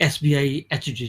SBI HD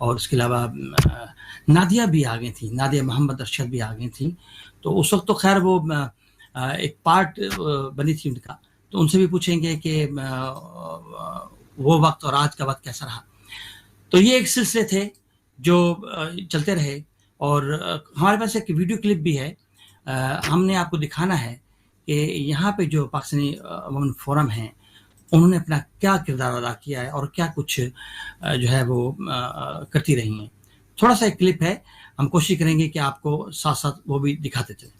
اور اس کے علاوہ نادیہ بھی آ گئی تھیں, نادیہ محمد ارشد بھی آ گئی تھیں. تو اس وقت تو خیر وہ ایک پارٹ بنی تھی ان کا, تو ان سے بھی پوچھیں گے کہ وہ وقت اور آج کا وقت کیسا رہا. تو یہ ایک سلسلے تھے جو چلتے رہے. اور ہمارے پاس ایک ویڈیو کلپ بھی ہے, ہم نے آپ کو دکھانا ہے کہ یہاں پہ جو پاکستانی وومن فورم ہیں انہوں نے اپنا کیا کردار ادا کیا ہے اور کیا کچھ جو ہے وہ کرتی رہی ہیں. تھوڑا سا ایک کلپ ہے, ہم کوشش کریں گے کہ آپ کو ساتھ ساتھ وہ بھی دکھاتے چلیں.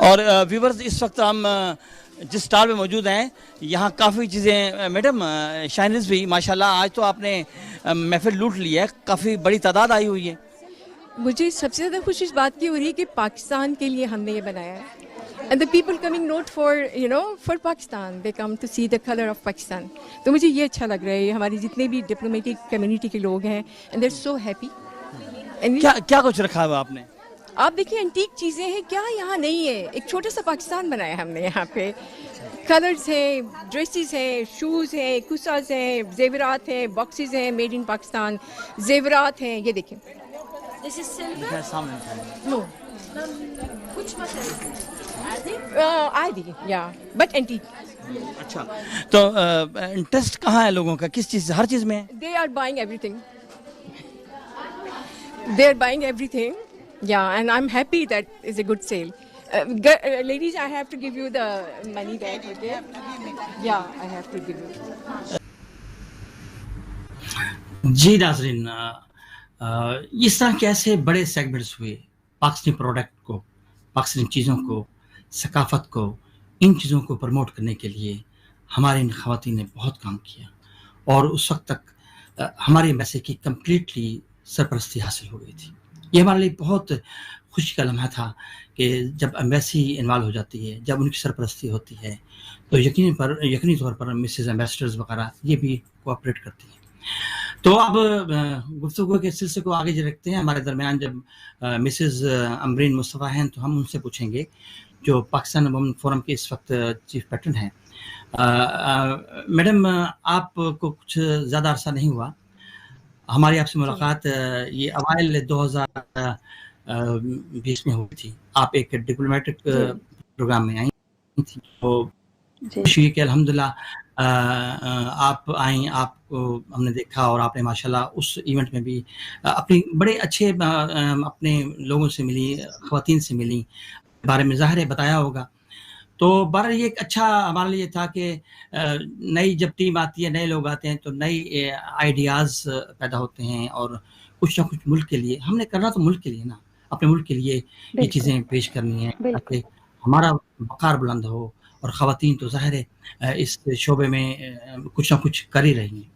اور ویورز, اس وقت ہم جس اسٹال پہ موجود ہیں یہاں کافی چیزیں, میڈم شائنز بھی ماشاءاللہ آج تو آپ نے محفل لوٹ لی ہے, کافی بڑی تعداد آئی ہوئی ہے. مجھے سب سے زیادہ خوشی اس بات کی ہو رہی ہے کہ پاکستان کے لیے ہم نے یہ بنایا ہے. And the people coming not for Pakistan, they come to see the colour of Pakistan. تو مجھے یہ اچھا لگ رہا ہے. ہماری جتنے بھی ڈپلومیٹک کمیونٹی کے لوگ ہیں, and they are so happy. کیا کچھ رکھا ہوا آپ نے؟ آپ دیکھیں انٹیک چیزیں ہیں, کیا یہاں نہیں ہے. ایک چھوٹا سا پاکستان بنایا ہم نے یہاں پہ. کلرز ہیں, ڈریسز ہیں, شوز ہیں, کساز ہیں, زیورات ہیں, باکسز ہیں میڈ ان پاکستان, زیورات ہیں. یہ دیکھیں, دس از سلور. نو, کچھ عادی یا بٹ اینٹیک. اچھا, تو انٹرسٹ کہاں ہے لوگوں کا, کس چیز, ہر چیز میں ہے؟ They are buying everything. They are buying everything. Yeah, and I'm happy that is a good sale. Ladies, I have to give you the money back, okay? Yeah, I have to give you. جی ناظرین, اس طرح کے ایسے بڑے segments ہوئے Pakistani product کو, پاکستانی چیزوں کو, ثقافت کو, ان چیزوں کو پروموٹ کرنے کے لیے ہمارے ان خواتین نے بہت کام کیا. اور اس وقت تک ہمارے ایمبیسی کی کمپلیٹلی سرپرستی حاصل ہو گئی تھی. یہ ہمارے لیے بہت خوشی کا لمحہ تھا کہ جب ایمبیسی انوالو ہو جاتی ہے, جب ان کی سرپرستی ہوتی ہے, تو یقینی طور پر مسز ایمبیسڈرز وغیرہ یہ بھی کوآپریٹ کرتی ہیں. تو اب گفتگو کے سلسلے کو آگے رکھتے ہیں. ہمارے درمیان جب مسز امبرین مصطفیٰ ہیں تو ہم ان سے پوچھیں گے جو پاکستان وومن فورم کے اس وقت چیف پیٹرن ہیں. میڈم, آپ کو کچھ زیادہ عرصہ نہیں ہوا, ہماری آپ سے ملاقات یہ اوائل 2020 میں ہوئی تھی. آپ ایک ڈپلومیٹک پروگرام میں آئی تھی, تو خوشی کہ الحمدللہ آپ آئیں, آپ کو ہم نے دیکھا اور آپ نے ماشاءاللہ اس ایونٹ میں بھی اپنی بڑے اچھے اپنے لوگوں سے ملی, خواتین سے ملی, بارے میں ظاہر ہے بتایا ہوگا. تو بہرحال یہ ایک اچھا ہمارے لیے تھا کہ نئی جب ٹیم آتی ہے, نئے لوگ آتے ہیں, تو نئی آئیڈیاز پیدا ہوتے ہیں, اور کچھ نہ کچھ ملک کے لیے ہم نے کرنا, تو ملک کے لیے نا, اپنے ملک کے لیے یہ چیزیں پیش کرنی ہیں تاکہ ہمارا وقار بلند ہو. اور خواتین تو ظاہر ہے اس شعبے میں کچھ نہ کچھ کر ہی رہی ہیں.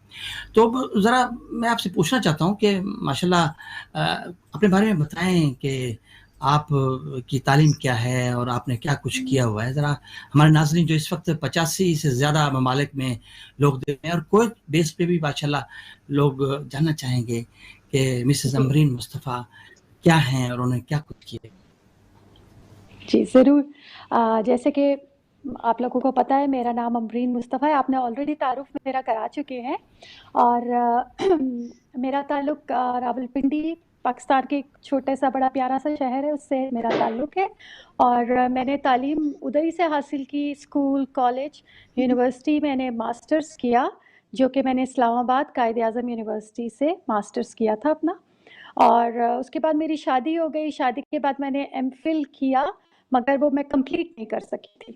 تو ذرا میں آپ سے پوچھنا چاہتا ہوں کہ ماشاءاللہ اپنے بارے میں بتائیں کہ آپ کی تعلیم کیا ہے اور آپ نے کیا کچھ کیا ہوا ہے. ذرا ہمارے ناظرین جو اس وقت 85 سے زیادہ ممالک میں لوگ دیکھ رہے ہیں, اور کوئی بیس پہ بھی ماشاءاللہ لوگ جاننا چاہیں گے کہ مسز امبرین مصطفیٰ کیا ہیں اور انہوں نے کیا کچھ کیا. جی ضرور. جیسے کہ آپ لوگوں کو پتہ ہے میرا نام امبرین مصطفیٰ ہے. آپ نے آلریڈی تعارف میرا کرا چکے ہیں. اور میرا تعلق راولپنڈی, پاکستان کے ایک چھوٹے سا بڑا پیارا سا شہر ہے, اس سے میرا تعلق ہے. اور میں نے تعلیم ادھر سے حاصل کی, اسکول, کالج, یونیورسٹی. میں نے ماسٹرز کیا جو کہ میں نے اسلام آباد قائد اعظم یونیورسٹی سے ماسٹرز کیا تھا اپنا. اور اس کے بعد میری شادی ہو گئی. شادی کے بعد میں نے ایم فل کیا, مگر وہ میں کمپلیٹ نہیں کر سکی تھی.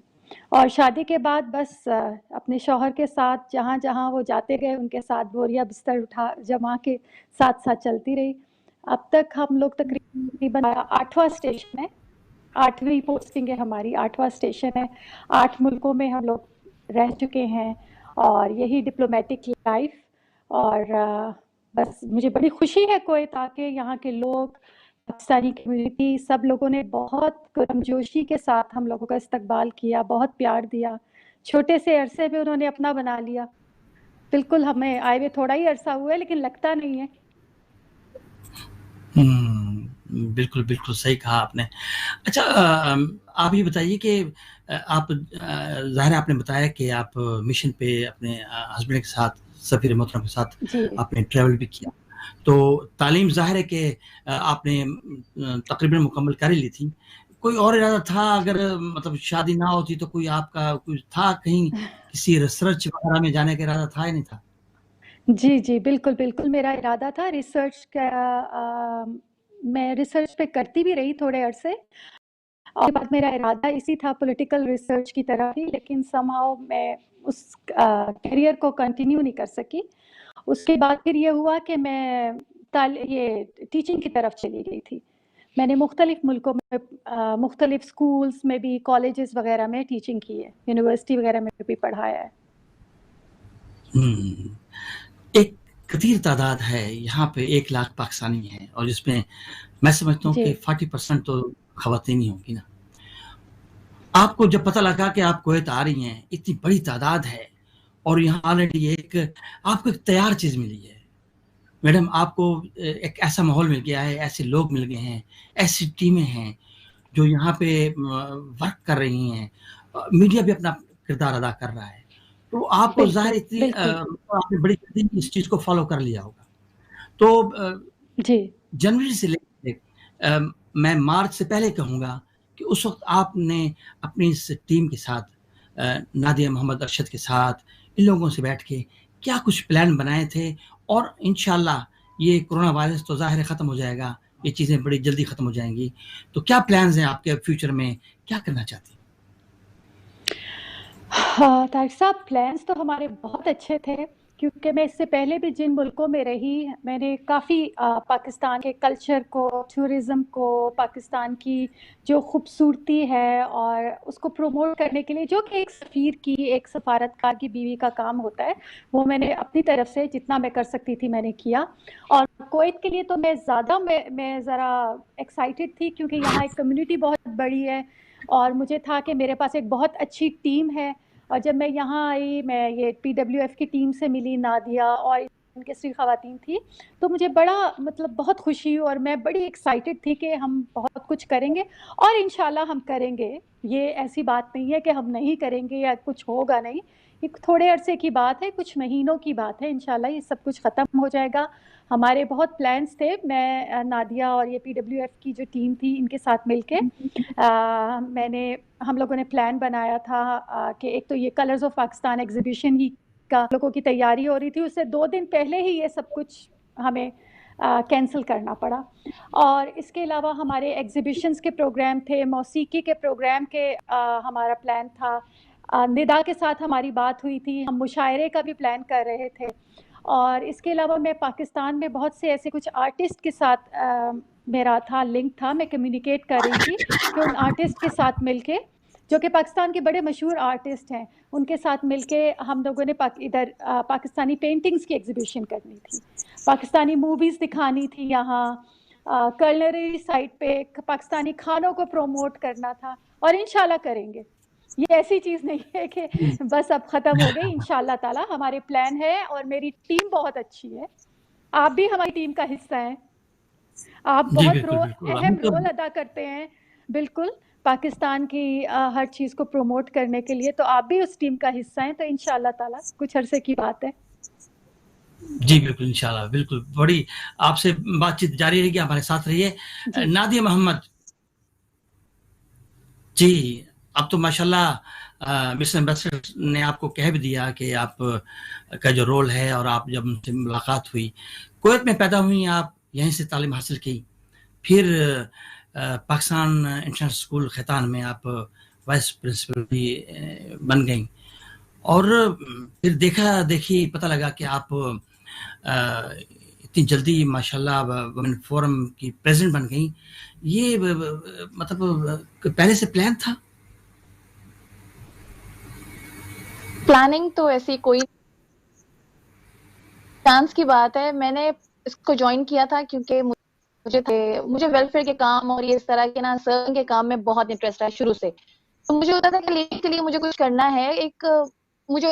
اور شادی کے بعد بس اپنے شوہر کے ساتھ جہاں جہاں وہ جاتے گئے ان کے ساتھ بوریا بستر اٹھا جما کے ساتھ ساتھ چلتی رہی. اب تک ہم لوگ تقریباً 8واں اسٹیشن ہے, 8ویں پوسٹنگ ہے ہماری, 8واں اسٹیشن ہے. 8 ملکوں میں ہم لوگ رہ چکے ہیں, اور یہی ڈپلومیٹک لائف. اور بس مجھے بڑی خوشی ہے کویت آ کے, یہاں کے لوگ, پاکستانی کمیونٹی, سب لوگوں نے بہت گرمجوشی کے ساتھ ہم لوگوں کا استقبال کیا, بہت پیار دیا. چھوٹے سے عرصے میں انہوں نے اپنا بنا لیا. بالکل ہمیں آئے ہوئے تھوڑا ہی عرصہ ہوا ہے لیکن لگتا نہیں ہے. بالکل بالکل صحیح کہا آپ نے. اچھا آپ یہ بتائیے کہ آپ ظاہر آپ نے بتایا کہ آپ مشن پہ اپنے ہسبینڈ کے ساتھ سفیر محترم کے ساتھ جی آپ نے ٹریول بھی کیا, تو تعلیم ظاہر ہے کہ آپ نے تقریباً مکمل کر ہی لی تھی. کوئی اور ارادہ تھا اگر مطلب شادی نہ ہوتی تو کوئی آپ کا کوئی تھا کہیں کسی ریسرچ وغیرہ میں جانے کا ارادہ تھا یا نہیں تھا؟ جی جی بالکل بالکل میرا ارادہ تھا ریسرچ کا. میں ریسرچ پہ کرتی بھی رہی تھوڑے عرصے, اور بعد میرا ارادہ اسی تھا پولیٹیکل ریسرچ کی طرف ہی, لیکن سم ہاؤ میں اس کیریئر کو کنٹینیو نہیں کر سکی. اس کے بعد پھر یہ ہوا کہ میں یہ ٹیچنگ کی طرف چلی گئی تھی. میں نے مختلف ملکوں میں مختلف اسکولس میں بھی, کالجز وغیرہ میں ٹیچنگ کی ہے, یونیورسٹی وغیرہ میں بھی پڑھایا ہے. ایک کثیر تعداد ہے یہاں پہ, 1 لاکھ پاکستانی ہیں, اور جس میں میں سمجھتا ہوں کہ 40% تو خواتین ہی ہوں گی نا. آپ کو جب پتہ لگا کہ آپ کویت آ رہی ہیں, اتنی بڑی تعداد ہے, اور یہاں آلریڈی آپ کو ایک تیار چیز ملی ہے میڈم, آپ کو ایک ایسا ماحول مل گیا ہے, ایسے لوگ مل گئے ہیں, ایسی ٹیمیں ہیں جو یہاں پہ ورک کر رہی ہیں, میڈیا بھی اپنا کردار ادا کر رہا ہے, تو آپ کو ظاہر اتنی آپ نے بڑی جلدی اس چیز کو فالو کر لیا ہوگا. تو جی جنوری سے لے میں مارچ سے پہلے کہوں گا کہ اس وقت آپ نے اپنی اس ٹیم کے ساتھ, نادیہ محمد ارشد کے ساتھ, ان لوگوں سے بیٹھ کے کیا کچھ پلان بنائے تھے؟ اور انشاءاللہ یہ کرونا وائرس تو ظاہر ختم ہو جائے گا, یہ چیزیں بڑی جلدی ختم ہو جائیں گی, تو کیا پلانز ہیں آپ کے فیوچر میں, کیا کرنا چاہتی ہیں؟ طارق صاحب, پلانس تو ہمارے بہت اچھے تھے, کیونکہ میں اس سے پہلے بھی جن ملکوں میں رہی, میں نے کافی پاکستان کے کلچر کو, ٹورزم کو, پاکستان کی جو خوبصورتی ہے اور اس کو پروموٹ کرنے کے لیے جو کہ ایک سفیر کی, ایک سفارتکار کی بیوی کا کام ہوتا ہے, وہ میں نے اپنی طرف سے جتنا میں کر سکتی تھی میں نے کیا. اور کویت کے لیے تو میں زیادہ میں ذرا ایکسائٹیڈ تھی, کیونکہ یہاں ایک کمیونٹی بہت بڑی ہے, اور مجھے تھا کہ میرے پاس ایک بہت اچھی ٹیم ہے. اور جب میں یہاں آئی, میں یہ PWF کی ٹیم سے ملی, نادیہ اور ان کے سری خواتین تھی, تو مجھے بڑا مطلب بہت خوشی, اور میں بڑی ایکسائٹیڈ تھی کہ ہم بہت کچھ کریں گے, اور انشاءاللہ ہم کریں گے. یہ ایسی بات نہیں ہے کہ ہم نہیں کریں گے یا کچھ ہوگا نہیں, یہ تھوڑے عرصے کی بات ہے, کچھ مہینوں کی بات ہے, انشاءاللہ یہ سب کچھ ختم ہو جائے گا. ہمارے بہت پلانس تھے, میں نادیہ اور یہ PWF کی جو ٹیم تھی ان کے ساتھ مل کے ہم لوگوں نے پلان بنایا تھا کہ ایک تو یہ کلرز آف پاکستان ایگزیبیشن ہی کا لوگوں کی تیاری ہو رہی تھی, اس سے 2 دن پہلے ہی یہ سب کچھ ہمیں کینسل کرنا پڑا. اور اس کے علاوہ ہمارے ایگزیبیشنز کے پروگرام تھے, موسیقی کے پروگرام کے ہمارا پلان تھا, ندا کے ساتھ ہماری بات ہوئی تھی, ہم مشاعرے کا بھی پلان کر رہے تھے. اور اس کے علاوہ میں پاکستان میں بہت سے ایسے کچھ آرٹسٹ کے ساتھ میرا تھا لنک تھا, میں کمیونیکیٹ کر رہی تھی کہ ان آرٹسٹ کے ساتھ مل کے, جو کہ پاکستان کے بڑے مشہور آرٹسٹ ہیں, ان کے ساتھ مل کے ہم لوگوں نے ادھر پاکستانی پینٹنگز کی ایگزیبیشن کرنی تھی, پاکستانی موویز دکھانی تھی, یہاں کلنری سائٹ پہ پاکستانی کھانوں کو پروموٹ کرنا تھا, اور انشاءاللہ کریں گے. یہ ایسی چیز نہیں ہے کہ بس اب ختم ہو گئی, انشاءاللہ تعالی ہمارے پلان ہے, اور میری ٹیم بہت اچھی ہے, آپ بھی ہماری ٹیم کا حصہ ہیں, آپ بہت اہم رول ادا کرتے ہیں بالکل پاکستان کی ہر چیز کو پروموٹ کرنے کے لیے, تو آپ بھی اس ٹیم کا حصہ ہیں, تو انشاءاللہ تعالی کچھ عرصے کی بات ہے. جی بالکل انشاءاللہ, بالکل بڑی آپ سے بات چیت جاری رہے گی, ہمارے ساتھ رہیے. نادیہ محمد جی, اب تو ماشاءاللہ مسٹر ایمبیسڈر نے آپ کو کہہ بھی دیا کہ آپ کا جو رول ہے, اور آپ جب ان سے ملاقات ہوئی, کویت میں پیدا ہوئی, آپ یہیں سے تعلیم حاصل کی, پھر پاکستان انٹرنیشنل اسکول خیتان میں آپ وائس پرنسپل بھی بن گئیں, اور پھر دیکھی پتہ لگا کہ آپ اتنی جلدی ماشاءاللہ وومن فورم کی پریزیڈنٹ بن گئیں. یہ مطلب پہلے سے پلان تھا؟ پلاننگ تو ایسی کوئی چانس کی بات ہے. میں نے اس کو جوائن کیا تھا کیونکہ مجھے ویلفیئر کے کام اور یہ اس طرح کے سرونگ کے کام میں بہت انٹرسٹ ہے شروع سے. تو مجھے ہوتا تھا کہ کے لیے مجھے کچھ کرنا ہے. ایک مجھے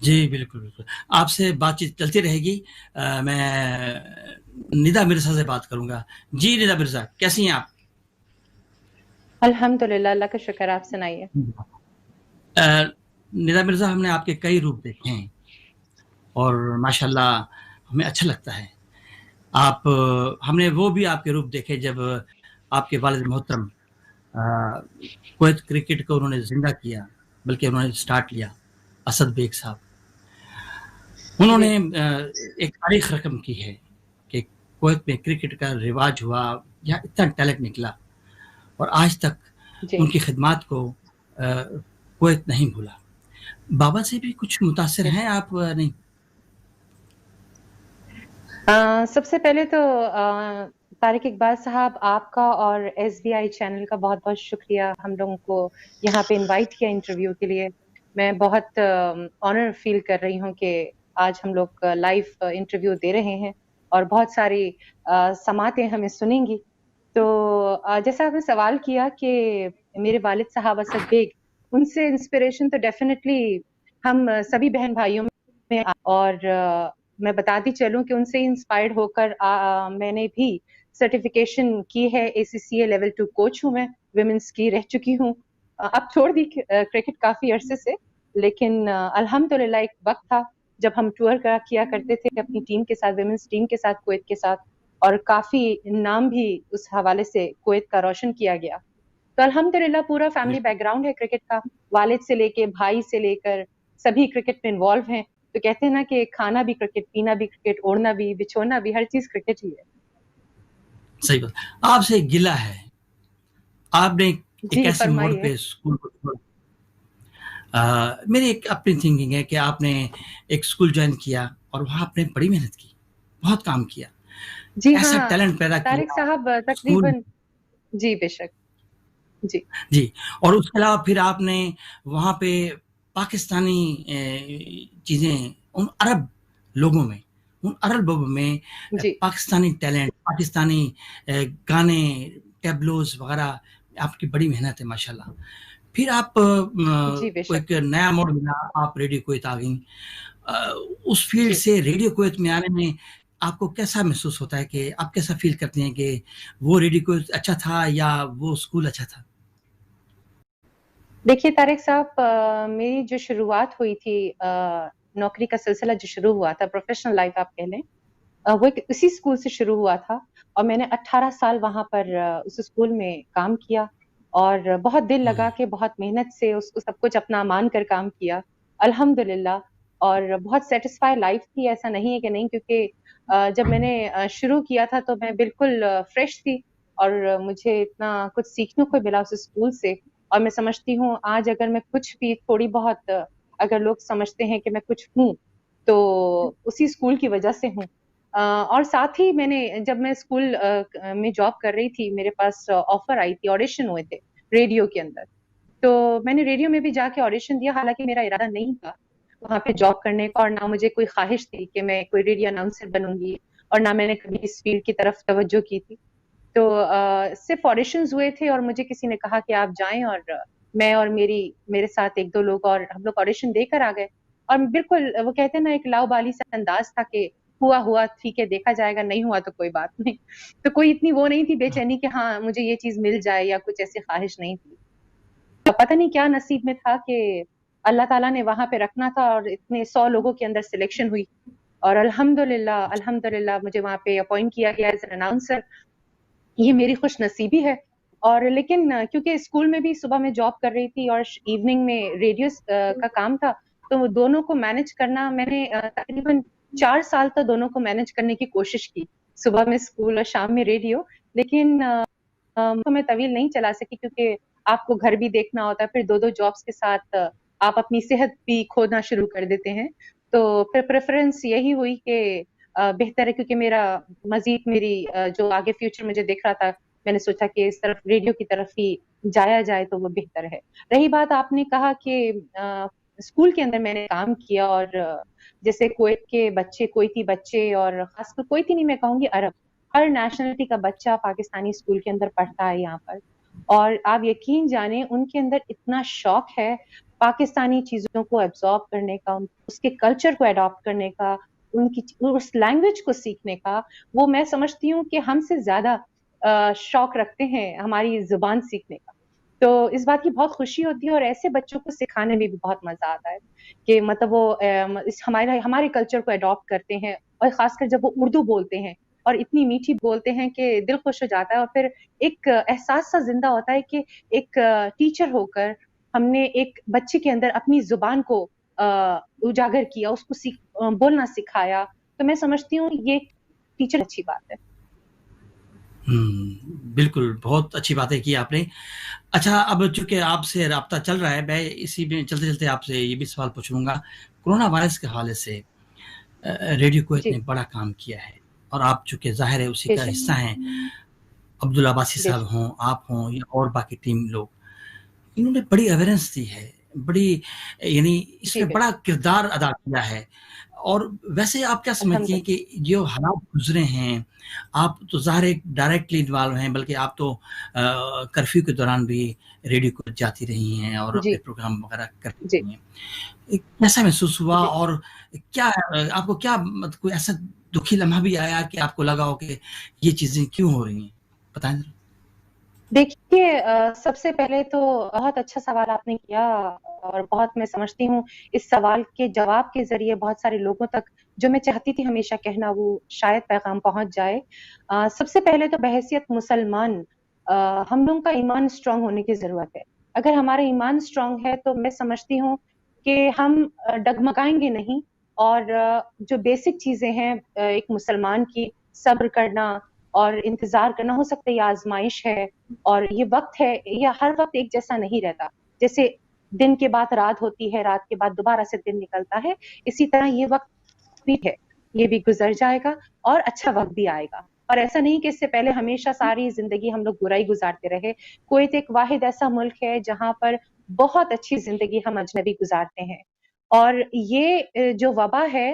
جی بالکل بالکل، آپ سے بات چیت چلتی رہے گی. میں ندا مرزا سے بات کروں گا. جی ندا مرزا کیسی ہیں آپ؟ الحمدللہ، اللہ کا شکر. آپ سنائیے. ندا مرزا ہم نے آپ کے کئی روپ دیکھے ہیں اور ماشاءاللہ ہمیں اچھا لگتا ہے. آپ ہم نے وہ بھی آپ کے روپ دیکھے جب آپ کے والد محترم کویت کرکٹ کو انہوں نے زندہ کیا، بلکہ انہوں نے سٹارٹ لیا. اسد بیگ صاحب انہوں نے ایک تاریخ رقم کی ہے کہ کویت میں کرکٹ کا رواج ہوا، یہاں اتنا ٹیلنٹ نکلا اور آج تک ان کی خدمات کو کویت نہیں بھولا. بابا سے بھی کچھ متاثر ہیں آپ؟ نہیں؟ سب سے پہلے تو طارق اقبال صاحب آپ کا اور SBI چینل کا بہت بہت شکریہ ہم لوگوں کو یہاں پہ انوائٹ کیا انٹرویو کے لیے. میں بہت آنر فیل کر رہی ہوں کہ آج ہم لوگ لائیو انٹرویو دے رہے ہیں اور بہت ساری سماعتیں ہمیں سنیں گی. تو جیسا آپ نے سوال کیا کہ میرے والد صاحب اسد بیگ، ان سے انسپریشن تو ڈیفینیٹلی ہم سبھی بہن بھائیوں میں، اور میں بتاتی چلوں کہ ان سے انسپائرڈ ہو کر میں نے بھی سرٹیفکیشن کی ہے. ACCA لیول 2 کوچ ہوں میں، ویمنس کی رہ چکی ہوں. اب چھوڑ دی کرکٹ کافی عرصے سے، لیکن الحمدللہ ایک وقت تھا جب ہم ٹور کیا کرتے تھے اپنی ٹیم کے ساتھ، ویمنس ٹیم کے ساتھ، کویت کے ساتھ، اور کافی نام بھی اس حوالے سے کویت کا روشن کیا گیا. تو الحمدللہ پورا فیملی بیک گراؤنڈ ہے کرکٹ کا، والد سے لے کے بھائی سے لے کر سبھی کرکٹ میں انوالو ہیں. تو کہتے ہیں نا کہ کھانا بھی کرکٹ، پینا بھی کرکٹ، اوڑھنا بھی، بچھونا بھی، ہر چیز کرکٹ ہی ہے. صحیح بات. آپ سے گلہ ہے، آپ نے ایک ایسے موڑ فرمائیے. پہ اسکول کو میری ایک اپنی تھنکنگ ہے کہ آپ نے ایک اسکول جوائن کیا اور وہاں آپ نے بڑی محنت کی، بہت کام کیا، جی ایسا ہاں ٹیلنٹ پیدا طارق کیا صاحب، اسکول. تقریباً جی بے شک. جی جی، اور اس کے علاوہ پھر آپ نے وہاں پہ پاکستانی چیزیں، ان عرب لوگوں میں جی پاکستانی ٹیلنٹ، پاکستانی گانے، ٹیبلوز وغیرہ، آپ کی بڑی محنت ہے ماشاءاللہ. پھر آپ جی بے کو شک. ایک نیا موڑ ملا، آپ ریڈیو کویت آ گئیں. اس فیلڈ جی سے ریڈیو کویت میں آنے میں آپ کو کیسا محسوس ہوتا ہے، کہ آپ کیسا فیل کرتے ہیں کہ وہ ریڈیو کویت اچھا تھا یا وہ اسکول اچھا تھا؟ دیکھیے طارق صاحب، میری جو شروعات ہوئی تھی، نوکری کا سلسلہ جو شروع ہوا تھا، پروفیشنل لائف آپ کہہ لیں، وہ اسی اسکول سے شروع ہوا تھا. اور میں نے 18 سال وہاں پر اس اسکول میں کام کیا اور بہت دل لگا کے، بہت محنت سے اس کو سب کچھ اپنا مان کر کام کیا الحمدللہ. اور بہت سیٹسفائی لائف تھی، ایسا نہیں ہے کہ نہیں، کیونکہ جب میں نے شروع کیا تھا تو میں بالکل فریش تھی اور مجھے اتنا کچھ سیکھنے کو ملا اس اسکول سے. اور میں سمجھتی ہوں آج اگر میں کچھ بھی تھوڑی بہت، اگر لوگ سمجھتے ہیں کہ میں کچھ ہوں، تو اسی اسکول کی وجہ سے ہوں. اور ساتھ ہی میں نے، جب میں اسکول میں جاب کر رہی تھی، میرے پاس آفر آئی تھی، آڈیشن ہوئے تھے ریڈیو کے اندر. تو میں نے ریڈیو میں بھی جا کے آڈیشن دیا، حالانکہ میرا ارادہ نہیں تھا وہاں پہ جاب کرنے کا، اور نہ مجھے کوئی خواہش تھی کہ میں کوئی ریڈیو اناؤنسر بنوں گی، اور نہ میں نے کبھی اس فیلڈ کی طرف توجہ کی تھی. تو صرف آڈیشنز ہوئے تھے اور مجھے کسی نے کہا کہ آپ جائیں، اور میں اور میرے ساتھ ایک دو لوگ اور ہم لوگ آڈیشن دے کر آ گئے. اور بالکل وہ کہتے ہیں نا، ایک لاؤبالی سا انداز تھا کہ ہوا ٹھیک ہے، دیکھا جائے گا، نہیں ہوا تو کوئی بات نہیں. تو کوئی اتنی وہ نہیں تھی بے چینی کہ ہاں مجھے یہ چیز مل جائے، یا کچھ ایسی خواہش نہیں تھی. پتہ نہیں کیا نصیب میں تھا کہ اللہ تعالیٰ نے وہاں پہ رکھنا تھا، اور اتنے 100 لوگوں کے اندر سلیکشن ہوئی، اور الحمدللہ مجھے وہاں پہ اپوائنٹ کیا گیا ایز این اناؤنسر. یہ میری خوش نصیبی ہے. اور لیکن کیونکہ اسکول میں بھی صبح میں جاب کر رہی تھی اور ایوننگ میں ریڈیو کا کام تھا، تو دونوں کو مینج کرنا، میں نے تقریباً 4 سال تک دونوں کو مینج کرنے کی کوشش کی، صبح میں اسکول اور شام میں ریڈیو. لیکن میں طویل نہیں چلا سکی، کیونکہ آپ کو گھر بھی دیکھنا ہوتا ہے، پھر دو جابس کے ساتھ آپ اپنی صحت بھی کھونا شروع کر دیتے ہیں. تو پھر پریفرنس یہی ہوئی کہ بہتر ہے، کیونکہ میری جو آگے فیوچر مجھے دیکھ رہا تھا، میں نے سوچا کہ اس طرف ریڈیو کی طرف ہی جایا جائے تو وہ بہتر ہے. رہی بات آپ نے کہا کہ اسکول کے اندر میں نے کام کیا، اور جیسے کویت کے بچے، کویتی بچے، اور خاص کر کویتی نہیں، میں کہوں گی عرب، ہر نیشنلٹی کا بچہ پاکستانی اسکول کے اندر پڑھتا ہے یہاں پر. اور آپ یقین جانیں ان کے اندر اتنا شوق ہے پاکستانی چیزوں کو ایبزارب کرنے کا، اس کے کلچر کو اڈاپٹ کرنے کا، ان کی اس لینگویج کو سیکھنے کا، وہ میں سمجھتی ہوں کہ ہم سے زیادہ شوق رکھتے ہیں ہماری زبان سیکھنے کا. تو اس بات کی بہت خوشی ہوتی ہے، اور ایسے بچوں کو سکھانے میں بھی بہت مزہ آتا ہے کہ مطلب وہ ہمارے کلچر کو اڈاپٹ کرتے ہیں، اور خاص کر جب وہ اردو بولتے ہیں اور اتنی میٹھی بولتے ہیں کہ دل خوش ہو جاتا ہے. اور پھر ایک احساس سا زندہ ہوتا ہے کہ ایک ٹیچر ہو کر ہم نے ایک بچے کے اندر اپنی زبان کو اجاگر کیا، اس کو بولنا سکھایا. تو میں سمجھتی ہوں یہ ٹیچر اچھی بات ہے. بالکل، بہت اچھی باتیں کی آپ نے. اچھا، اب چونکہ آپ سے رابطہ چل رہا ہے، میں اسی میں چلتے چلتے آپ سے یہ بھی سوال پوچھوں گا. کورونا وائرس کے حوالے سے ریڈیو کویت نے بڑا کام کیا ہے، اور آپ چونکہ ظاہر ہے اسی کا حصہ ہیں. عبداللہ عباسی صاحب ہوں، آپ ہوں، یا اور باقی ٹیم لوگ، انہوں نے بڑی اویئرنس دی ہے، بڑی یعنی اس میں بڑا کردار ادا کیا ہے. اور ویسے آپ کیا سمجھتی ہیں کہ جو حالات گزرے ہیں، آپ تو ظاہر ڈائریکٹلی انوالو ہیں، بلکہ آپ تو کرفیو کے دوران بھی ریڈیو کو جاتی رہی ہیں اور اپنے پروگرام وغیرہ کرتی رہی ہیں. کیسا محسوس ہوا، اور کیا آپ کو کیا مطلب کوئی ایسا دکھی لمحہ بھی آیا کہ آپ کو لگا ہو کہ یہ چیزیں کیوں ہو رہی ہیں؟ بتائیں. دیکھیے، سب سے پہلے تو بہت اچھا سوال آپ نے کیا، اور بہت میں سمجھتی ہوں اس سوال کے جواب کے ذریعے بہت سارے لوگوں تک جو میں چاہتی تھی ہمیشہ کہنا، وہ شاید پیغام پہنچ جائے. سب سے پہلے تو بحیثیت مسلمان ہم لوگوں کا ایمان اسٹرانگ ہونے کی ضرورت ہے. اگر ہمارا ایمان اسٹرانگ ہے تو میں سمجھتی ہوں کہ ہم ڈگمگائیں گے نہیں، اور جو بیسک چیزیں ہیں ایک مسلمان کی، صبر کرنا اور انتظار کرنا، ہو سکتا ہے یہ آزمائش ہے، اور یہ وقت ہے، یہ ہر وقت ایک جیسا نہیں رہتا. جیسے دن کے بعد رات ہوتی ہے، رات کے بعد دوبارہ سے دن نکلتا ہے، اسی طرح یہ وقت بھی ہے، یہ بھی گزر جائے گا اور اچھا وقت بھی آئے گا. اور ایسا نہیں کہ اس سے پہلے ہمیشہ ساری زندگی ہم لوگ برائی گزارتے رہے. کویت ایک واحد ایسا ملک ہے جہاں پر بہت اچھی زندگی ہم اجنبی گزارتے ہیں. اور یہ جو وبا ہے،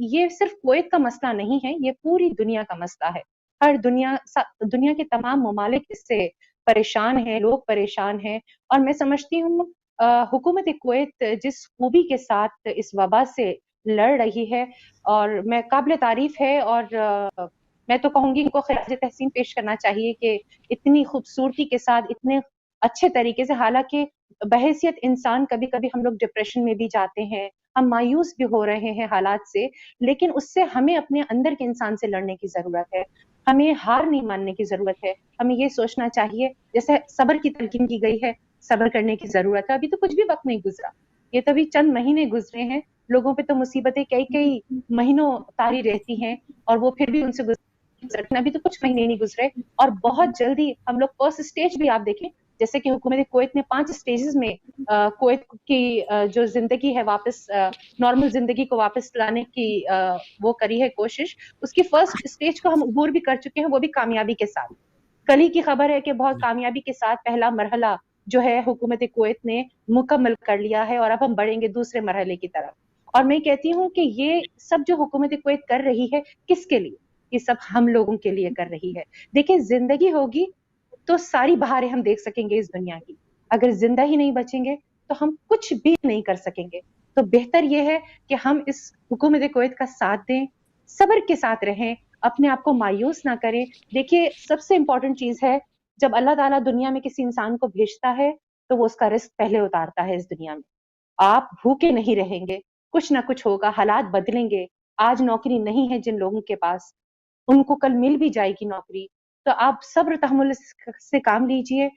یہ صرف کویت کا مسئلہ نہیں ہے، یہ پوری دنیا کا مسئلہ ہے. ہر دنیا کے تمام ممالک اس سے پریشان ہیں، لوگ پریشان ہیں. اور میں سمجھتی ہوں حکومت کویت جس خوبی کے ساتھ اس وبا سے لڑ رہی ہے، اور میں قابل تعریف ہے. اور میں تو کہوں گی ان کو خراج تحسین پیش کرنا چاہیے کہ اتنی خوبصورتی کے ساتھ، اتنے اچھے طریقے سے، حالانکہ بحیثیت انسان کبھی کبھی ہم لوگ ڈپریشن میں بھی جاتے ہیں، ہم مایوس بھی ہو رہے ہیں حالات سے، لیکن اس سے ہمیں اپنے اندر کے انسان سے لڑنے کی ضرورت ہے. ہمیں ہار نہیں ماننے کی ضرورت ہے. ہمیں یہ سوچنا چاہیے، جیسے صبر کی تلقین کی گئی ہے، صبر کرنے کی ضرورت ہے. ابھی تو کچھ بھی وقت نہیں گزرا، یہ تو ابھی چند مہینے گزرے ہیں. لوگوں پہ تو مصیبتیں کئی مہینوں طاری رہتی ہیں، اور وہ پھر بھی ان سے گزرنا. ابھی تو کچھ مہینے نہیں گزرے، اور بہت جلدی ہم لوگ فرسٹ اسٹیج بھی آپ دیکھیں، جیسے کہ حکومت کویت نے 5 اسٹیجز میں کویت کی جو زندگی ہے واپس نارمل زندگی کو واپس لانے کی وہ کری ہے کوشش. اس کی فرسٹ اسٹیج کو ہم عبور بھی کر چکے ہیں، وہ بھی کامیابی کے ساتھ. کل ہی کی خبر ہے کہ بہت کامیابی کے ساتھ پہلا مرحلہ جو ہے حکومت کویت نے مکمل کر لیا ہے، اور اب ہم بڑھیں گے دوسرے مرحلے کی طرف. اور میں کہتی ہوں کہ یہ سب جو حکومت کویت کر رہی ہے، کس کے لیے؟ یہ سب ہم لوگوں کے لیے کر رہی ہے. دیکھیں، زندگی ہوگی تو ساری بہاریں ہم دیکھ سکیں گے اس دنیا کی. اگر زندہ ہی نہیں بچیں گے تو ہم کچھ بھی نہیں کر سکیں گے. تو بہتر یہ ہے کہ ہم اس حکومت کویت کا ساتھ دیں، صبر کے ساتھ رہیں، اپنے آپ کو مایوس نہ کریں. دیکھیے، سب سے امپورٹنٹ چیز ہے، جب اللہ تعالیٰ دنیا میں کسی انسان کو بھیجتا ہے تو وہ اس کا رزق پہلے اتارتا ہے اس دنیا میں. آپ بھوکے نہیں رہیں گے، کچھ نہ کچھ ہوگا، حالات بدلیں گے. آج نوکری نہیں ہے جن لوگوں کے پاس، ان کو کل مل بھی جائے گی نوکری. تو آپ صبر تحمل سے کام لیجئے،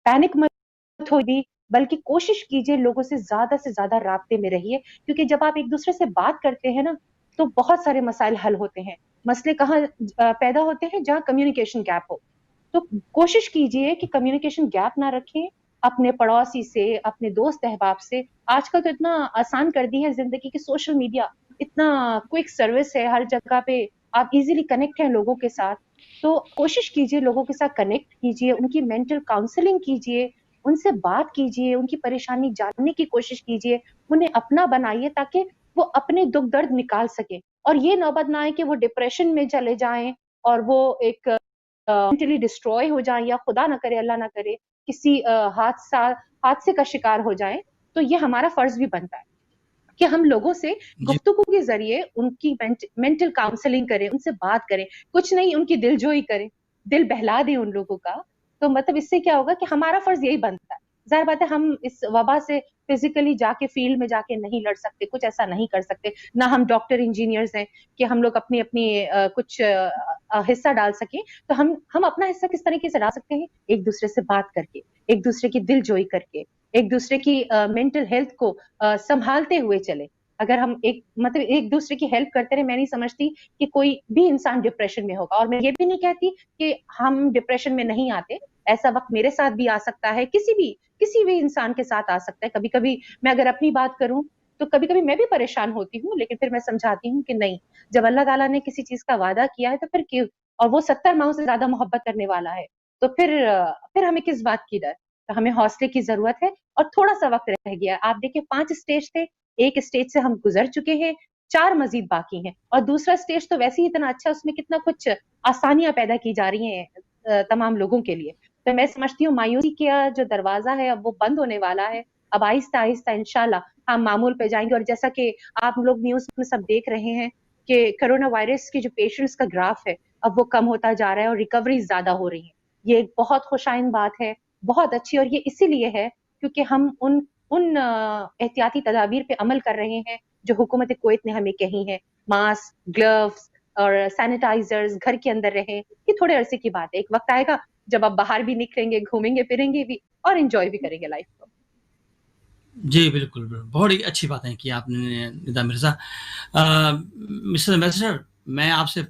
پینک مت ہوگی، بلکہ کوشش کیجئے لوگوں سے زیادہ رابطے میں رہیے. کیونکہ جب آپ ایک دوسرے سے بات کرتے ہیں نا، تو بہت سارے مسائل حل ہوتے ہیں. مسئلے کہاں پیدا ہوتے ہیں؟ جہاں کمیونیکیشن گیپ ہو. تو کوشش کیجئے کہ کمیونیکیشن گیپ نہ رکھیں اپنے پڑوسی سے، اپنے دوست احباب سے. آج کل تو اتنا آسان کر دی ہے زندگی کی سوشل میڈیا، اتنا کوئک سروس ہے، ہر جگہ پہ آپ ایزیلی کنیکٹ ہیں لوگوں کے ساتھ. تو کوشش کیجئے لوگوں کے ساتھ کنیکٹ کیجئے، ان کی مینٹل کاؤنسلنگ کیجئے، ان سے بات کیجئے، ان کی پریشانی جاننے کی کوشش کیجئے، انہیں اپنا بنائیے تاکہ وہ اپنے دکھ درد نکال سکیں. اور یہ نوبت نہ آئے کہ وہ ڈپریشن میں چلے جائیں اور وہ ایک مینٹلی ڈسٹروائے ہو جائیں، یا خدا نہ کرے، اللہ نہ کرے، کسی حادثے کا شکار ہو جائیں. تو یہ ہمارا فرض بھی بنتا ہے کہ ہم لوگوں سے گفتگو کے ذریعے ان کی مینٹل کاؤنسلنگ کریں، ان سے بات کریں، کچھ نہیں ان کی دل جوئی کریں، دل بہلا دیں ان لوگوں کا. تو مطلب اس سے کیا ہوگا کہ ہمارا فرض یہی بنتا ہے. ظاہر بات ہے ہم اس وبا سے فزیکلی جا کے فیلڈ میں جا کے نہیں لڑ سکتے، کچھ ایسا نہیں کر سکتے، نہ ہم ڈاکٹر انجینئرز ہیں کہ ہم لوگ اپنی کچھ حصہ ڈال سکیں. تو ہم اپنا حصہ کس طریقے سے ڈال سکتے ہیں؟ ایک دوسرے سے بات کر کے، ایک دوسرے کی دل جوئی کر کے، ایک دوسرے کی مینٹل ہیلتھ کو سنبھالتے ہوئے چلے. اگر ہم ایک دوسرے کی ہیلپ کرتے رہے، میں نہیں سمجھتی کہ کوئی بھی انسان ڈپریشن میں ہوگا. اور میں یہ بھی نہیں کہتی کہ ہم ڈپریشن میں نہیں آتے. ایسا وقت میرے ساتھ بھی آ سکتا ہے، کسی بھی انسان کے ساتھ آ سکتا ہے. کبھی کبھی میں اگر اپنی بات کروں تو کبھی کبھی میں بھی پریشان ہوتی ہوں، لیکن پھر میں سمجھاتی ہوں کہ نہیں، جب اللہ تعالیٰ نے کسی چیز کا وعدہ کیا ہے تو پھر کیوں، اور وہ 70 ماہوں سے زیادہ محبت کرنے والا ہے، تو پھر ہمیں کس بات کی ڈر. تو ہمیں حوصلے کی ضرورت ہے. اور تھوڑا سا وقت رہ گیا. آپ دیکھیں 5 اسٹیج تھے، ایک اسٹیج سے ہم گزر چکے ہیں، 4 مزید باقی ہیں. اور دوسرا اسٹیج تو ویسے ہی اتنا اچھا، اس میں کتنا کچھ آسانیاں پیدا کی جا رہی ہیں تمام لوگوں کے لیے. تو میں سمجھتی ہوں مایوسی کا جو دروازہ ہے اب وہ بند ہونے والا ہے. اب آہستہ آہستہ انشاءاللہ ہم معمول پہ جائیں گے. اور جیسا کہ آپ لوگ نیوز میں سب دیکھ رہے ہیں کہ کرونا وائرس کے جو پیشنٹس کا گراف ہے اب وہ کم ہوتا جا رہا ہے اور ریکوری زیادہ ہو رہی ہے. یہ ایک بہت خوشائن بات ہے، بہت اچھی. اور یہ اسی لیے ہے کیونکہ ہم ان احتیاطی تدابیر پہ عمل کر رہے ہیں جو حکومت کویت نے ہمیں کہی ہے. ماسک، گلوز اور سینیٹائزرز، گھر کے اندر رہیں. یہ تھوڑے عرصے کی بات ہے. ایک وقت آئے گا جب آپ باہر بھی نکلیں گے، گھومیں گے پھریں گے بھی اور انجوائے بھی کریں گے لائف کو. جی بالکل بہت ہی اچھی باتیں کی آپ نے ندا مرزا. مسٹر ایمبیسڈر، میں آپ سے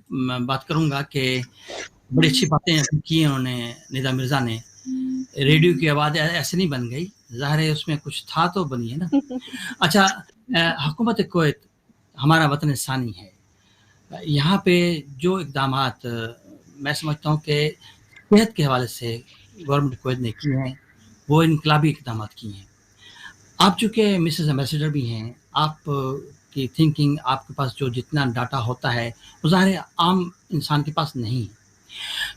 بات کروں گا کہ بڑی اچھی باتیں کی انہوں نے، ندا مرزا نے. ریڈیو کی آواز ایسے نہیں بن گئی، ظاہر ہے اس میں کچھ تھا تو بنی ہے نا. اچھا، حکومت کویت ہمارا وطن ثانی ہے. یہاں پہ جو اقدامات میں سمجھتا ہوں کہ صحت کے حوالے سے گورنمنٹ کویت نے کیے ہیں وہ انقلابی اقدامات کیے ہیں. آپ چونکہ مسز ایمبیسڈر بھی ہیں، آپ کی تھنکنگ، آپ کے پاس جو جتنا ڈاٹا ہوتا ہے وہ ظاہر عام انسان کے پاس نہیں.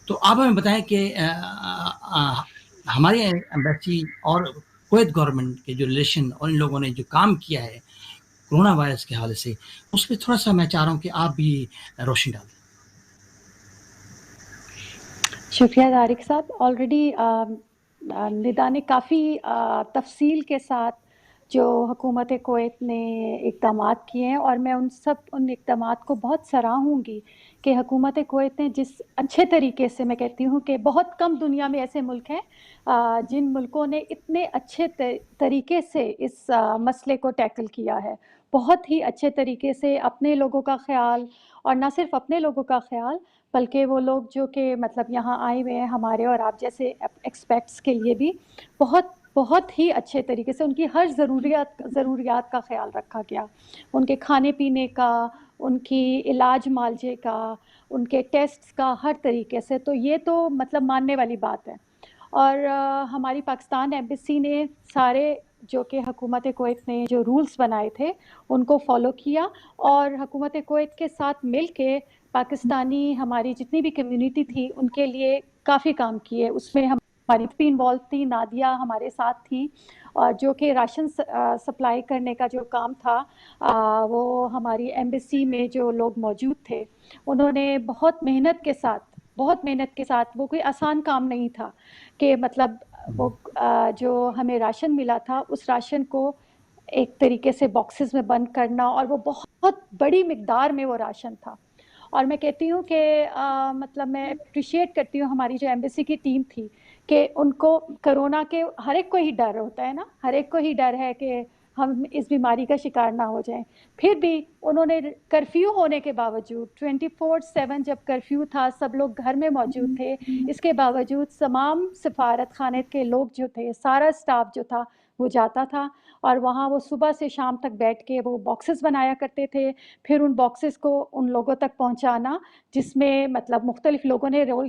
تو آپ ہمیں بتائیں کہ ہماری ایمبیسی اور کویت گورنمنٹ کے جو ریلیشن اور ان لوگوں نے جو کام کیا ہے کرونا وائرس کے حوالے سے، اس پہ تھوڑا سا میں چاہ رہا ہوں کہ آپ بھی روشنی ڈالیں. شکریہ طارق صاحب. آلریڈی ندا نے کافی تفصیل کے ساتھ جو حکومت کویت نے اقدامات کیے ہیں، اور میں ان اقدامات کو بہت سراہوں گی کہ حکومت کویت نے جس اچھے طریقے سے، میں کہتی ہوں کہ بہت کم دنیا میں ایسے ملک ہیں جن ملکوں نے اتنے اچھے طریقے سے اس مسئلے کو ٹیکل کیا ہے. بہت ہی اچھے طریقے سے اپنے لوگوں کا خیال، اور نہ صرف اپنے لوگوں کا خیال بلکہ وہ لوگ جو کہ مطلب یہاں آئے ہوئے ہیں ہمارے اور آپ جیسے ایکسپیکٹس کے لیے بھی بہت ہی اچھے طریقے سے ان کی ہر ضروریات کا خیال رکھا گیا. ان کے کھانے پینے کا، ان کی علاج معالجے کا، ان کے ٹیسٹس کا، ہر طریقے سے. تو یہ تو مطلب ماننے والی بات ہے. اور ہماری پاکستان ایمبیسی نے سارے جو کہ حکومت کویت نے جو رولز بنائے تھے ان کو فالو کیا، اور حکومت کویت کے ساتھ مل کے پاکستانی ہماری جتنی بھی کمیونٹی تھی ان کے لیے کافی کام کیے. اس میں ہماری بھی انوالو تھی، نادیہ ہمارے ساتھ تھی، اور جو کہ راشن سپلائی کرنے کا جو کام تھا وہ ہماری ایمبیسی میں جو لوگ موجود تھے انہوں نے بہت محنت کے ساتھ، وہ کوئی آسان کام نہیں تھا کہ مطلب وہ جو ہمیں راشن ملا تھا اس راشن کو ایک طریقے سے باکسز میں بند کرنا، اور وہ بہت بڑی مقدار میں وہ راشن تھا. اور میں کہتی ہوں کہ مطلب میں اپریشیٹ کرتی ہوں ہماری جو ایمبیسی کی ٹیم تھی کہ ان کو کرونا کے ہر ایک کو ہی ڈر ہوتا ہے نا، ہر ایک کو ہی ڈر ہے کہ ہم اس بیماری کا شکار نہ ہو جائیں. پھر بھی انہوں نے کرفیو ہونے کے باوجود 24/7 جب کرفیو تھا، سب لوگ گھر میں موجود تھے، اس کے باوجود تمام سفارت خانے کے لوگ جو تھے، سارا اسٹاف جو تھا وہ جاتا تھا اور وہاں وہ صبح سے شام تک بیٹھ کے وہ باکسز بنایا کرتے تھے. پھر ان باکسز کو ان لوگوں تک پہنچانا جس میں مطلب مختلف لوگوں نے رول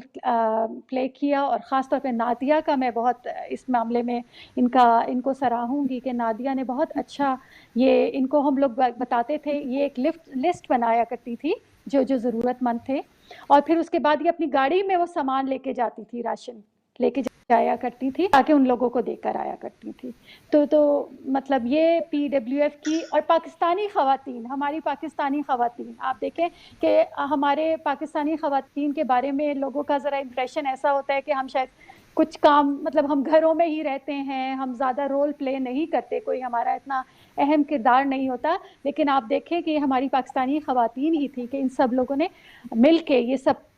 پلے کیا، اور خاص طور پہ نادیہ کا میں بہت اس معاملے میں ان کو سراہوں گی کہ نادیہ نے بہت اچھا، یہ ان کو ہم لوگ بتاتے تھے، یہ ایک لسٹ بنایا کرتی تھی جو ضرورت مند تھے، اور پھر اس کے بعد یہ اپنی گاڑی میں وہ سامان لے کے جاتی تھی راشن. لے کے جایا کرتی تھی تاکہ ان لوگوں کو دیکھ کر آیا کرتی تھی. تو مطلب یہ PWF کی اور پاکستانی خواتین، ہماری پاکستانی خواتین، آپ دیکھیں کہ ہمارے پاکستانی خواتین کے بارے میں لوگوں کا ذرا امپریشن ایسا ہوتا ہے کہ ہم شاید کچھ کام مطلب ہم گھروں میں ہی رہتے ہیں، ہم زیادہ رول پلے نہیں کرتے، کوئی ہمارا اتنا اہم کردار نہیں ہوتا. لیکن آپ دیکھیں کہ ہماری پاکستانی خواتین ہی تھی کہ ان سب لوگوں نے مل کے یہ سب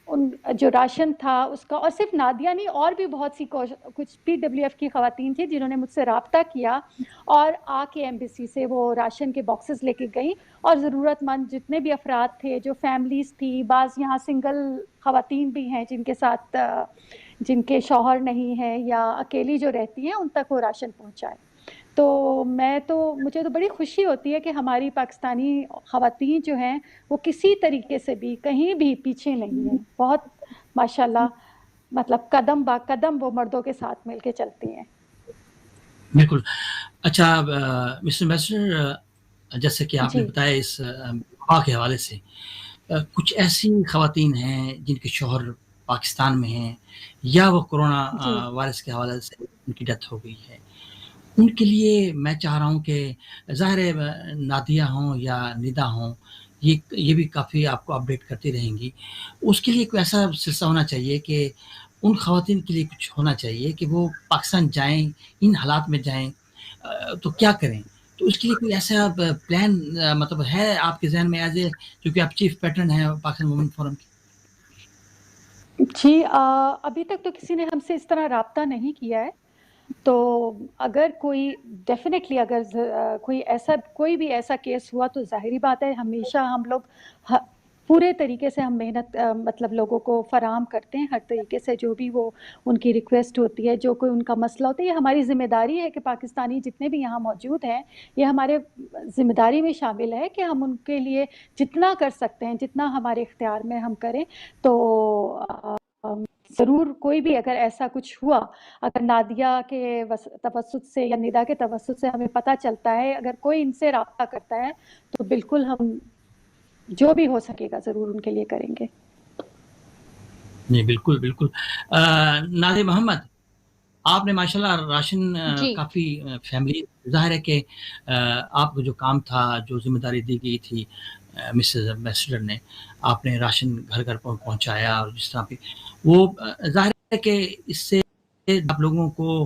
ان جو راشن تھا اس کا، اور صرف نادیہ نہیں، اور بھی بہت سی کچھ PWF کی خواتین تھیں جنہوں نے مجھ سے رابطہ کیا اور آ کے ایمبیسی سے وہ راشن کے باکسز لے کے گئیں. اور ضرورت مند جتنے بھی افراد تھے، جو فیملیز تھی، بعض یہاں سنگل خواتین بھی ہیں جن کے ساتھ جن کے شوہر نہیں ہیں یا اکیلی جو رہتی ہیں، ان تک وہ راشن پہنچائے. تو مجھے تو بڑی خوشی ہوتی ہے کہ ہماری پاکستانی خواتین جو ہیں وہ کسی طریقے سے بھی کہیں بھی پیچھے نہیں ہیں، بہت ماشاءاللہ مطلب قدم با قدم وہ مردوں کے ساتھ مل کے چلتی ہیں. بالکل. اچھا مسٹر میسر، جیسے کہ آپ نے جی بتایا اس وبا کے حوالے سے، کچھ ایسی خواتین ہیں جن کے شوہر پاکستان میں ہیں یا وہ کرونا جی وائرس کے حوالے سے ان کی ڈیتھ ہو گئی ہے، ان کے لیے میں چاہ رہا ہوں کہ ظاہر ہے نادیہ ہوں یا ندا ہوں، یہ بھی کافی آپ کو اپڈیٹ کرتی رہیں گی. اس کے لیے کوئی ایسا سلسلہ ہونا چاہیے کہ ان خواتین کے لیے کچھ ہونا چاہیے کہ وہ پاکستان جائیں، ان حالات میں جائیں تو کیا کریں. تو اس کے لیے کوئی ایسا پلان مطلب ہے آپ کے ذہن میں، ایز اے کیونکہ آپ چیف پیٹرن ہیں پاکستان وومن فورم کی؟ جی ابھی تک تو کسی نے ہم سے اس طرح رابطہ نہیں کیا ہے. تو اگر کوئی ڈیفینیٹلی اگر کوئی بھی ایسا کیس ہوا تو ظاہری بات ہے ہمیشہ ہم لوگ پورے طریقے سے ہم محنت مطلب لوگوں کو فراہم کرتے ہیں، ہر طریقے سے جو بھی وہ ان کی ریکویسٹ ہوتی ہے، جو کوئی ان کا مسئلہ ہوتا ہے. یہ ہماری ذمہ داری ہے کہ پاکستانی جتنے بھی یہاں موجود ہیں، یہ ہمارے ذمہ داری میں شامل ہے کہ ہم ان کے لیے جتنا کر سکتے ہیں، جتنا ہمارے اختیار میں ہم کریں. تو ضرور کوئی بھی اگر ایسا کچھ ہوا، اگر نادیہ کے توسط سے یا ندا کے توسط سے ہمیں پتہ چلتا ہے، اگر کوئی ان سے رابطہ کرتا ہے تو بالکل ہم جو بھی ہو سکے گا ضرور ان کے لیے کریں گے. نہیں بالکل بالکل. نادر محمد، آپ نے ماشاءاللہ راشن جی کافی فیملی، ظاہر ہے کہ آپ کو جو کام تھا، جو ذمہ داری دی گئی تھی مسز ایمبیسڈر نے، آپ نے راشن گھر گھر پہنچایا، اور جس طرح پہ وہ ظاہر ہے کہ اس سے آپ لوگوں کو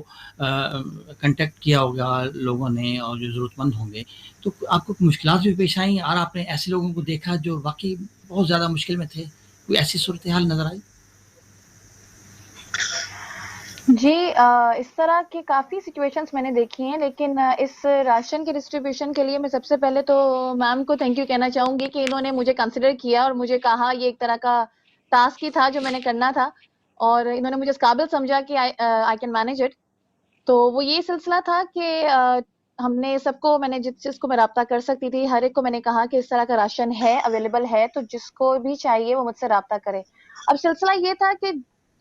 کنٹیکٹ کیا ہوگا لوگوں نے، اور جو ضرورت مند ہوں گے، تو آپ کو مشکلات بھی پیش آئیں اور آپ نے ایسے لوگوں کو دیکھا جو واقعی بہت زیادہ مشکل میں تھے؟ کوئی ایسی صورتحال نظر آئی؟ جی اس طرح کے کافی سچویشنز میں نے دیکھی ہیں، لیکن اس راشن کے ڈسٹریبیوشن کے لیے میں سب سے پہلے تو میم کو تھینک یو کہنا چاہوں گی کہ انہوں نے مجھے کنسیڈر کیا اور مجھے کہا یہ ایک طرح کا ٹاسک ہی تھا جو میں نے کرنا تھا، اور انہوں نے مجھے اس قابل سمجھا کہ آئی کین مینیج اٹ. تو وہ یہ سلسلہ تھا کہ ہم نے سب کو، میں نے جس کو میں رابطہ کر سکتی تھی ہر ایک کو میں نے کہا کہ اس طرح کا راشن ہے، اویلیبل ہے، تو جس کو بھی چاہیے وہ مجھ سے رابطہ کرے. اب سلسلہ یہ تھا کہ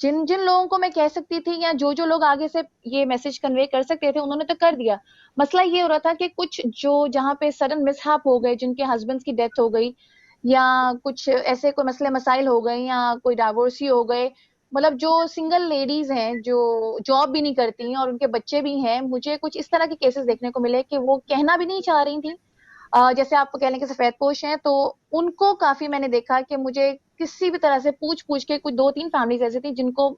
جن لوگوں کو میں کہہ سکتی تھی یا جو لوگ آگے سے یہ میسج کنوے کر سکتے تھے انہوں نے تو کر دیا. مسئلہ یہ ہو رہا تھا کہ کچھ جہاں پہ سڈن مس ہیپ ہو گئے، جن کے ہسبینڈس کی ڈیتھ ہو گئی، یا کچھ ایسے کوئی مسئلے مسائل ہو گئے، یا کوئی ڈائیورسی ہو گئے، مطلب جو سنگل لیڈیز ہیں جو جاب بھی نہیں کرتی ہیں اور ان کے بچے بھی ہیں، مجھے کچھ اس طرح کے کیسز دیکھنے کو ملے کہ وہ کہنا بھی نہیں چاہ رہی تھیں. جیسے آپ کو کہہ لیں کہ سفید پوش ہیں، تو ان کو کافی میں نے دیکھا کہ مجھے کسی بھی طرح سے پوچھ کے کچھ 2-3 فیملیز ایسی تھیں جن کو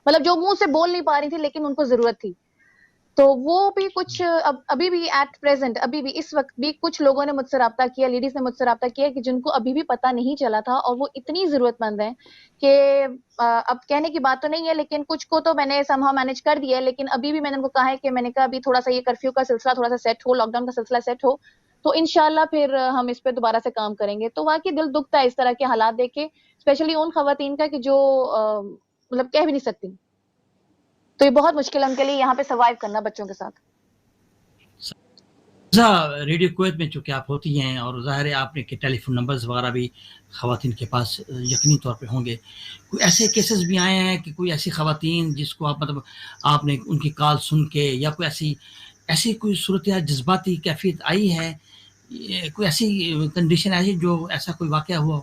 مطلب جو منہ سے بول نہیں پا رہی تھی لیکن ان کو ضرورت تھی. تو وہ بھی کچھ ابھی بھی ایٹ پریزنٹ، ابھی بھی اس وقت بھی کچھ لوگوں نے مجھ سے رابطہ کیا، لیڈیز نے مجھ سے رابطہ کیا کہ جن کو ابھی بھی پتہ نہیں چلا تھا، اور وہ اتنی ضرورت مند ہیں کہ اب کہنے کی بات تو نہیں ہے، لیکن کچھ کو تو میں نے سمہاؤ مینج کر دیا ہے. لیکن ابھی بھی میں نے ان کو کہا ہے کہ میں نے کہا ابھی تھوڑا سا یہ کرفیو کا سلسلہ تھوڑا سا سیٹ ہو، لاک ڈاؤن کا سلسلہ سیٹ ہو، تو انشاءاللہ پھر ہم اس پہ دوبارہ سے کام کریں گے. تو واقعی دل دکھتا ہے اس طرح کے حالات دیکھ کے، اسپیشلی ان خواتین کا کہ جو مطلب کہہ بھی نہیں سکتی. تو یہ بہت مشکل ہے ان کے لیے یہاں پہ سروائیو کرنا بچوں کے ساتھ. ریڈیو کویت میں چونکہ آپ ہوتی ہیں، اور ظاہر ہے آپ نے کہ ٹیلی فون نمبرز وغیرہ بھی خواتین کے پاس یقینی طور پہ ہوں گے، کوئی ایسے کیسز بھی آئے ہیں کہ کوئی ایسی خواتین جس کو آپ مطلب آپ نے ان کی کال سن کے، یا کوئی ایسی کوئی صورتحال جذباتی کیفیت آئی ہے، کوئی ایسی کنڈیشن ایسی جو ایسا کوئی واقعہ ہوا ہو؟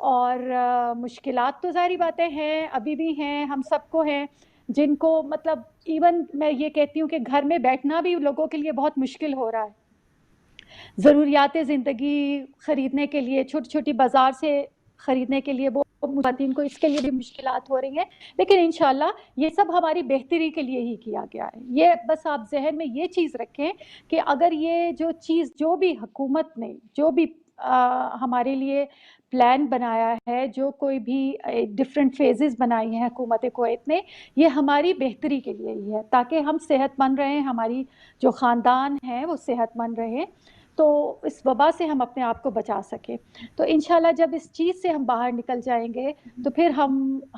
اور مشکلات تو ظاہری باتیں ہیں، ابھی بھی ہیں، ہم سب کو ہیں، جن کو مطلب ایون میں یہ کہتی ہوں کہ گھر میں بیٹھنا بھی لوگوں کے لیے بہت مشکل ہو رہا ہے، ضروریات زندگی خریدنے کے لیے، چھوٹی چھوٹی بازار سے خریدنے کے لیے وہ خواتین کو اس کے لیے بھی مشکلات ہو رہی ہیں، لیکن انشاءاللہ یہ سب ہماری بہتری کے لیے ہی کیا گیا ہے. یہ بس آپ ذہن میں یہ چیز رکھیں کہ اگر یہ جو چیز جو بھی حکومت نے جو بھی ہمارے لیے پلان بنایا ہے، جو کوئی بھی ڈفرینٹ فیزز بنائی ہیں حکومت کویت نے، یہ ہماری بہتری کے لیے ہی ہے، تاکہ ہم صحت مند رہیں، ہماری جو خاندان ہیں وہ صحت مند رہیں، تو اس وبا سے ہم اپنے آپ کو بچا سکیں. تو انشاءاللہ جب اس چیز سے ہم باہر نکل جائیں گے تو پھر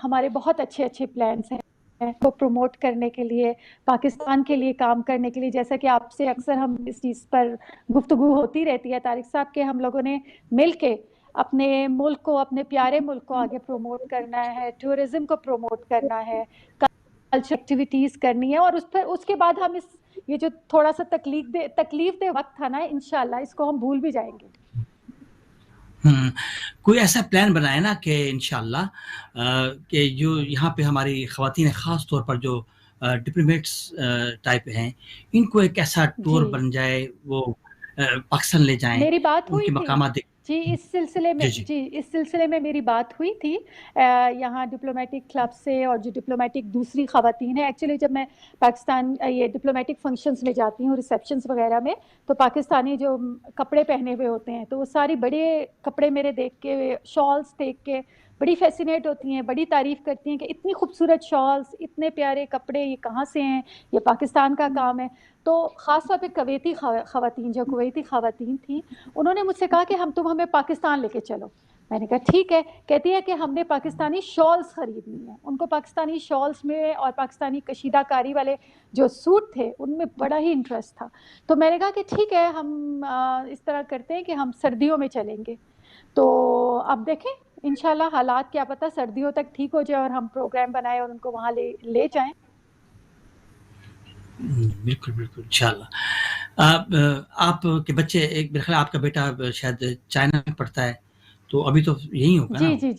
ہمارے بہت اچھے اچھے پلانس ہیں کو پروموٹ کرنے کے لیے، پاکستان کے لیے کام کرنے کے لیے. جیسا کہ آپ سے اکثر ہم اس چیز پر گفتگو ہوتی رہتی ہے طارق صاحب، کہ ہم لوگوں نے مل کے اپنے ملک کو، اپنے پیارے ملک کو آگے پروموٹ کرنا ہے، ٹورزم کو پروموٹ کرنا ہے، کلچر ایکٹیویٹیز کرنی ہے، اور اس کے بعد ہم یہ جو تھوڑا سا تکلیف دہ وقت تھا نا، انشاءاللہ اس کو ہم بھول بھی جائیں گے. کوئی ایسا پلان بنائے نا کہ انشاءاللہ کہ جو یہاں پہ ہماری خواتین خاص طور پر جو ڈپلومیٹس ٹائپ ہیں، ان کو ایک ایسا ٹور بن جائے، وہ پاکستان لے جائیں، میری بات ان ہوئی کے تھی مقامات جی اس سلسلے میں میری بات ہوئی تھی یہاں ڈپلومیٹک کلب سے، اور جو ڈپلومیٹک دوسری خواتین ہیں. ایکچولی جب میں پاکستان یہ ڈپلومیٹک فنکشنز میں جاتی ہوں، ریسیپشنز وغیرہ میں، تو پاکستانی جو کپڑے پہنے ہوئے ہوتے ہیں تو وہ ساری بڑے کپڑے میرے دیکھ کے، شالز دیکھ کے بڑی فیسینیٹ ہوتی ہیں، بڑی تعریف کرتی ہیں کہ اتنی خوبصورت شالز، اتنے پیارے کپڑے، یہ کہاں سے ہیں، یہ پاکستان کا کام ہے. تو خاص طور پہ کویتی خواتین، جو کویتی خواتین تھیں، انہوں نے مجھ سے کہا کہ تم ہمیں پاکستان لے کے چلو. میں نے کہا ٹھیک ہے. کہتی ہے کہ ہم نے پاکستانی شالز خریدنی ہے. ان کو پاکستانی شالز میں اور پاکستانی کشیدہ کاری والے جو سوٹ تھے ان میں بڑا ہی انٹرسٹ تھا. تو میں نے کہا کہ ٹھیک ہے، ہم اس طرح کرتے ہیں کہ ہم سردیوں میں چلیں گے. تو اب دیکھیں انشاءاللہ حالات کیا پتہ سردیوں تک ٹھیک ہو جائے اور ہم پروگرام بنائیں اور ان کو وہاں لے جائیں. بالکل بالکل انشاءاللہ. آپ کے بچے، ایک میرے خیال آپ کا بیٹا شاید چائنا میں پڑھتا ہے، تو ابھی تو یہی ہوگا نا؟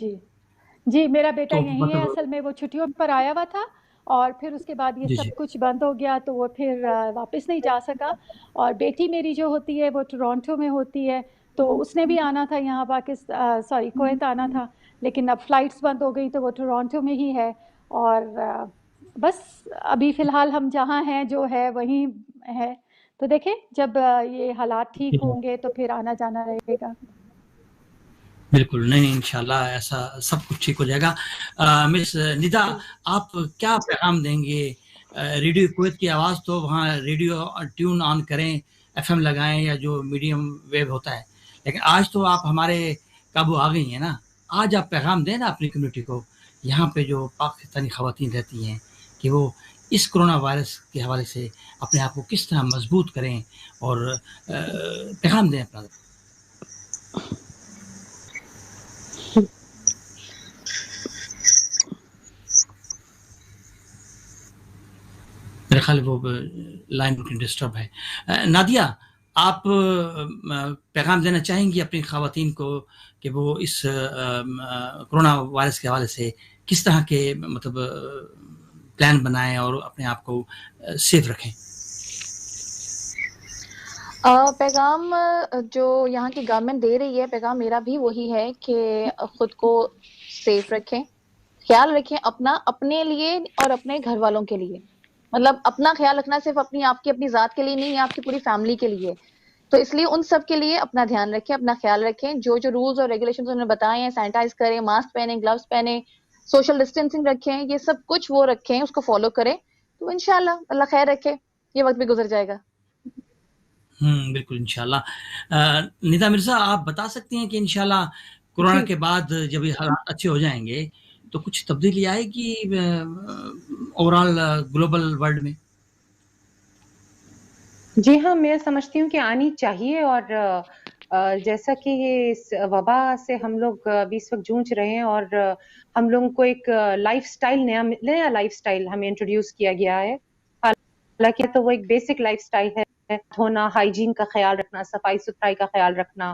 جی میرا بیٹا تو یہیں ہے. اصل میں وہ چھٹیوں پر آیا ہوا تھا، اور پھر اس کے بعد یہ سب کچھ بند ہو گیا تو وہ پھر واپس نہیں جا سکا. اور بیٹی میری جو ہوتی ہے وہ ٹورانٹو میں ہوتی ہے، تو اس نے بھی آنا تھا یہاں کویت آنا تھا، لیکن اب فلائٹس بند ہو گئی تو وہ ٹورانٹو میں ہی ہے. اور بس ابھی فی الحال ہم جہاں ہیں جو ہے وہیں ہے. تو دیکھیں جب یہ حالات ٹھیک ہوں گے تو پھر آنا جانا رہے گا. بالکل نہیں، انشاءاللہ ایسا سب کچھ ٹھیک ہو جائے گا. مس ندا، آپ کیا پیغام دیں گے؟ ریڈیو کویت کی آواز تو وہاں ریڈیو ٹیون آن کریں، ایف ایم لگائیں یا جو میڈیم ویو ہوتا ہے، لیکن آج تو آپ ہمارے قابو آ گئی ہیں نا. آج آپ پیغام دیں نا اپنی کمیونٹی کو، یہاں پہ جو پاکستانی خواتین رہتی ہیں، کہ وہ اس کرونا وائرس کے حوالے سے اپنے آپ کو کس طرح مضبوط کریں، اور پیغام دیں اپنا. میرے خیال وہ لائن ڈسٹرب ہے. نادیہ، آپ پیغام دینا چاہیں گی اپنی خواتین کو کہ وہ اس کرونا وائرس کے حوالے سے کس طرح کے مطلب پلان بنائیں اور اپنے آپ کو سیف رکھیں؟ پیغام جو یہاں کی گورنمنٹ دے رہی ہے، پیغام میرا بھی وہی ہے کہ خود کو سیف رکھیں، خیال رکھیں اپنا، اپنے لیے اور اپنے گھر والوں کے لیے. مطلب اپنا خیال رکھنا صرف اپنی ذات کے لیے نہیں ہے، آپ کی پوری فیملی کے لیے. تو اس لیے ان سب کے لیے اپنا دھیان رکھیں، اپنا خیال رکھیں. جو رولز اور ریگولیشنز انہوں نے بتائے ہیں، سینیٹائز کریں، ماسک پہنیں، گلوز پہنیں، سوشل ڈسٹینسنگ رکھیں، یہ سب کچھ وہ رکھیں، اس کو فالو کریں. تو انشاءاللہ اللہ خیر رکھے، یہ وقت بھی گزر جائے گا. بالکل انشاءاللہ. ندا مرزا، آپ بتا سکتی ہیں کہ انشاءاللہ کورونا کے بعد جب یہ حالات اچھے ہو جائیں گے تو کچھ تبدیلی آئے گی اوور آل گلوبل ورلڈ میں؟ جی ہاں، میں سمجھتی ہوں کہ آنی چاہیے. اور جیسا کہ یہ اس وبا سے ہم لوگ ابھی اس وقت جونج رہے ہیں، اور ہم لوگوں کو ایک لائف سٹائل، نیا لائف سٹائل ہمیں انٹروڈیوس کیا گیا ہے. حالانکہ تو وہ ایک بیسک لائف سٹائل ہے، دھونا، ہائیجین کا خیال رکھنا، صفائی ستھرائی کا خیال رکھنا،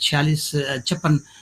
56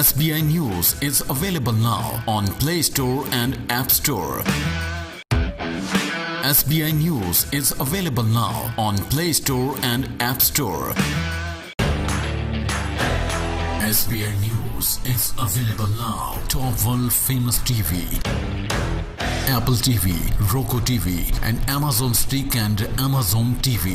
SBI News is available now on Play Store and App Store. SBI News is available now on Play Store and App Store. SBI News is available now. Top World Famous TV, Apple TV, Roku TV, and Amazon Stick and Amazon TV.